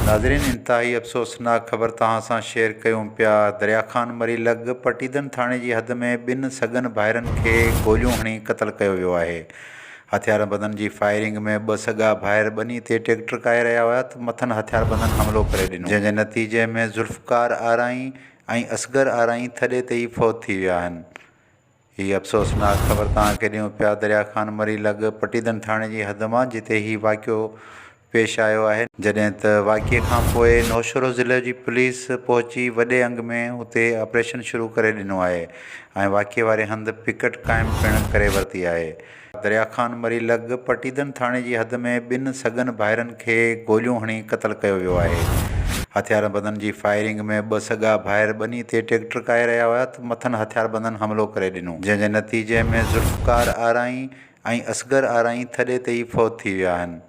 नाज़रीन, इंतहाई अफ़सोसनाक ख़बर तव्हां सां शेयर कयूं पिया। दरिया ख़ान मरीलग पटीदन थाणे जी हद में ॿिनि सगन भाइरनि खे गोलियूं हणी क़त्ल कयो वियो आहे। हथियारबंदनि जी फायरिंग में ॿ सॻा भाइर ॿनी ते ट्रैक्टर टकाए रहिया हुआ त मथनि हथियारबंदनि हमलो करे ॾिनो, जंहिंजे नतीजे में ज़ुल्फ़कार आराई ऐं असगर आराई थॾे ते ई फ़ौत थी विया आहिनि। हीअ अफ़सोसनाक ख़बर तव्हांखे ॾियूं पिया दरिया ख़ान मरीलग पटीदन थाणे जी हद मां, जिते हीउ वाक़ियो पेश आयो आहे। जॾहिं त वाक़िए खां पोइ नौशहरो ज़िले जी पुलिस पहुची वॾे अंग में उते ऑपरेशन शुरू करे ॾिनो आहे ऐं वाक़िए वारे हंधि पिकट क़ाइमु पिणु करे वरिती आहे। दरिया ख़ान मरीलग पटीदन थाणे जी हद में ॿिनि सगन भाइरनि खे गोलियूं हणी क़त्ल कयो वियो आहे। हथियारबंदनि जी फायरिंग में ॿ सॻा भाइर ॿनी ते ट्रैक्टर टकाए रहिया हुआ त मथनि हथियारबंदनि हमलो करे ॾिनो, जंहिंजे नतीजे में ज़ुल्फ़कार आराई ऐं असगर आराई थॾे ते ई फ़ौत थी विया आहिनि।